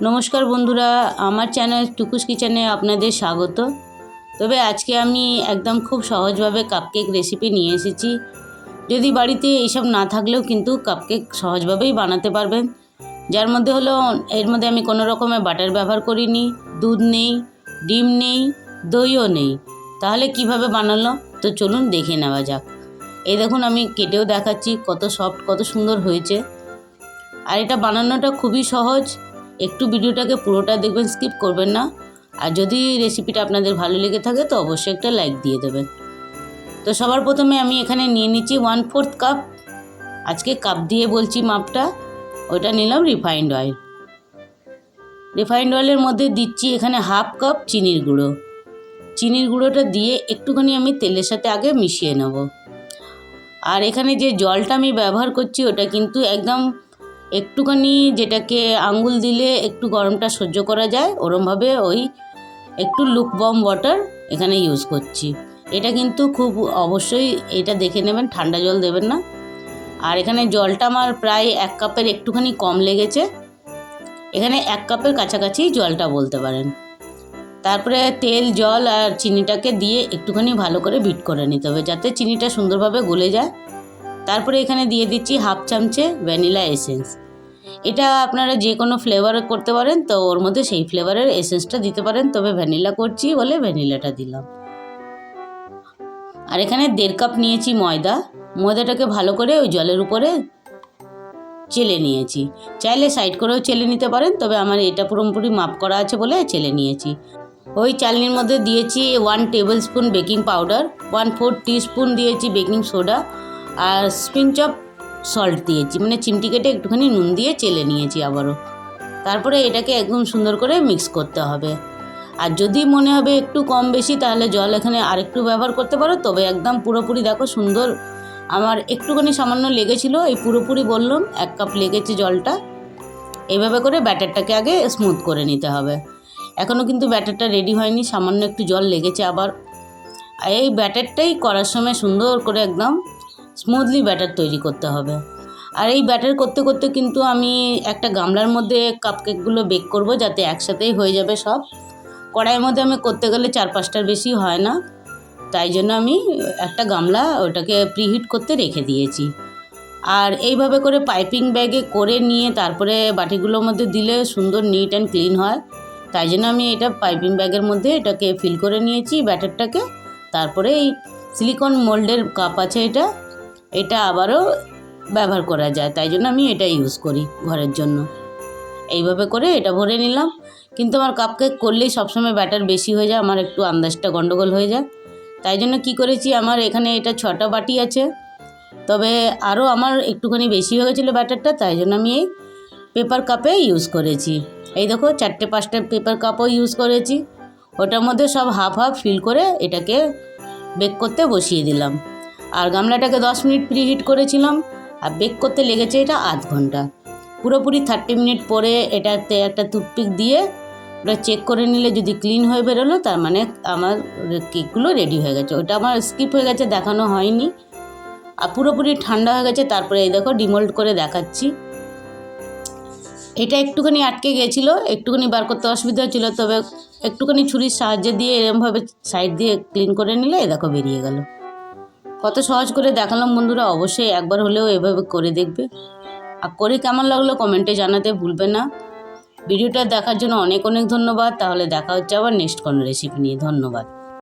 নমস্কার বন্ধুরা, আমার চ্যানেল টুকুস কিচেনে আপনাদের স্বাগত। তবে আজকে আমি একদম খুব সহজভাবে কাপকেক রেসিপি নিয়ে এসেছি। যদি বাড়িতে এইসব না থাকলেও কিন্তু কাপকেক সহজভাবেই বানাতে পারবেন। যার মধ্যে হলো, এর মধ্যে আমি কোনো রকমের বাটার ব্যবহার করিনি, দুধ নেই, ডিম নেই, দইও নেই। তাহলে কিভাবে বানালো, তো চলুন দেখে নেওয়া যাক। এই দেখুন, আমি কেটেও দেখাচ্ছি কত সফট, কত সুন্দর হয়েছে। আর এটা বানানোটা খুবই সহজ। একটু ভিডিওটাকে পুরোটা দেখবেন, স্কিপ করবেন না। আর যদি রেসিপিটা আপনাদের ভালো লেগে থাকে তো অবশ্যই একটা লাইক দিয়ে দেবেন। তো সবার প্রথমে আমি এখানে নিয়ে নিচ্ছি 1/4 কাপ। আজকে কাপ দিয়ে বলছি মাপটা। ওইটা নিলাম রিফাইন্ড অয়েল। রিফাইন্ড অয়েলের মধ্যে দিচ্ছি এখানে 1/2 কাপ চিনির গুঁড়ো। চিনির গুঁড়োটা দিয়ে একটুখানি আমি তেলের সাথে আগে মিশিয়ে নেব। আর এখানে যে জলটা আমি ব্যবহার করছি ওটা কিন্তু একদম একটুখানি, যেটাকে আঙ্গুল দিলে একটু গরমটা সহ্য করা যায় ওরমভাবে, ওই একটু লুকওয়ার্ম ওয়াটার এখানে ইউজ করছি। এটা কিন্তু খুব অবশ্যই এটা দেখে নেবেন, ঠান্ডা জল দেবেন না। আর এখানে জলটা আমার প্রায় 1 কাপের একটুখানি কম লেগেছে। এখানে 1 কাপের কাছাকাছি জলটা বলতে পারেন। তারপরে তেল, জল আর চিনিটাকে দিয়ে একটুখানি ভালো করে বিট করে নিতে হবে, যাতে চিনিটা সুন্দরভাবে গলে যায়। তারপরে এখানে দিয়ে দিচ্ছি 1/2 চামচে ভ্যানিলা এসেন্স। এটা আপনারা যে কোনো ফ্লেভার করতে পারেন, তো ওর মধ্যে সেই ফ্লেভারের এসেন্সটা দিতে পারেন, তবে ভ্যানিলা করছি বলে ভ্যানিলাটা দিলাম। আর এখানে 1.5 কাপ নিয়েছি ময়দা। ময়দাটাকে ভালো করে ওই জলের উপরে চেলে নিয়েছি। চাইলে সাইড করেও চেলে নিতে পারেন, তবে আমার এটা পুরোপুরি মাপ করা আছে বলে চেলে নিয়েছি। ওই চালনির মধ্যে দিয়েছি 1 table spoon baking powder, 1/4 teaspoon দিয়েছি বেকিং সোডা, আর পিঞ্চ অফ সল্ট দিয়েছি, মানে চিমটি কেটে একটুখানি নুন দিয়ে চেলে নিয়েছি আবারও। তারপরে এটাকে একদম সুন্দর করে মিক্স করতে হবে। আর যদি মনে হবে একটু কম বেশি, তাহলে জল এখানে আরেকটু ব্যবহার করতে পারো। তবে একদম পুরোপুরি দেখো সুন্দর, আমার একটুখানি সামান্য লেগেছিল, এই পুরোপুরি বললাম 1 কাপ লেগেছে জলটা। এইভাবে করে ব্যাটারটাকে আগে স্মুথ করে নিতে হবে। এখনও কিন্তু ব্যাটারটা রেডি হয়নি, সামান্য একটু জল লেগেছে আবার। এই ব্যাটারটাই করার সময় সুন্দর করে একদম স্মুথলি ব্যাটার তৈরি করতে হবে। আর এই ব্যাটার করতে করতে কিন্তু আমি একটা গামলার মধ্যে কাপকেকগুলো বেক করব, যাতে একসাথেই হয়ে যাবে সব। কড়াইয়ের মধ্যে আমি করতে গেলে 4-5টার বেশি হয় না, তাই জন্য আমি একটা গামলা ওটাকে প্রিহিট করতে রেখে দিয়েছি। আর এইভাবে করে পাইপিং ব্যাগে করে নিয়ে তারপরে বাটিগুলোর মধ্যে দিলে সুন্দর নিট অ্যান্ড ক্লিন হয়। তাই জন্য আমি এটা পাইপিং ব্যাগের মধ্যে এটাকে ফিল করে নিয়েছি ব্যাটারটাকে। তারপরে এই সিলিকন মোল্ডের কাপ আছে, এটা আবারও ব্যবহার করা যায়, তাই জন্য আমি এটা ইউজ করি ঘরের জন্য। এইভাবে করে এটা ভরে নিলাম। কিন্তু আমার কাপকেক করলেই সবসময় ব্যাটার বেশি হয়ে যায়, আমার একটু আন্দাজটা গন্ডগোল হয়ে যায়। তাই জন্য কি করেছি, আমার এখানে এটা 6টা বাটি আছে, তবে আরও আমার একটুখানি বেশি হয়ে গেছিলো ব্যাটারটা, তাই জন্য আমি এই পেপার কাপে ইউজ করেছি। এই দেখো 4-5টা পেপার কাপও ইউজ করেছি। ওটার মধ্যে সব হাফ হাফ ফিল করে এটাকে বেক করতে বসিয়ে দিলাম। আর গামলাটাকে 10 মিনিট প্রিহিট করেছিলাম, আর বেক করতে লেগেছে এটা আধ ঘন্টা। পুরোপুরি 30 মিনিট পরে এটাতে একটা টুথপিক দিয়ে ওটা চেক করে নিলে যদি ক্লিন হয়ে বেরোলো, তার মানে আমার কেকগুলো রেডি হয়ে গেছে। ওটা আমার স্কিপ হয়ে গেছে, দেখানো হয়নি। আর পুরোপুরি ঠান্ডা হয়ে গেছে। তারপরে এই দেখো ডিমোল্ড করে দেখাচ্ছি। এটা একটুখানি আটকে গেছিলো, একটুখানি বার করতে অসুবিধা হচ্ছিলো, তবে একটুখানি ছুরির সাহায্যে দিয়ে এরমভাবে সাইড দিয়ে ক্লিন করে নিলে এই দেখো বেরিয়ে গেল। কত সহজ করে দেখালাম বন্ধুরা, অবশ্যই একবার হলেও এভাবে করে দেখবে। আর করে কেমন লাগলো কমেন্টে জানাতে ভুলবে না। ভিডিওটা দেখার জন্য অনেক অনেক ধন্যবাদ। তাহলে দেখা হচ্ছে আবার নেক্সট কোনো রেসিপি নিয়ে। ধন্যবাদ।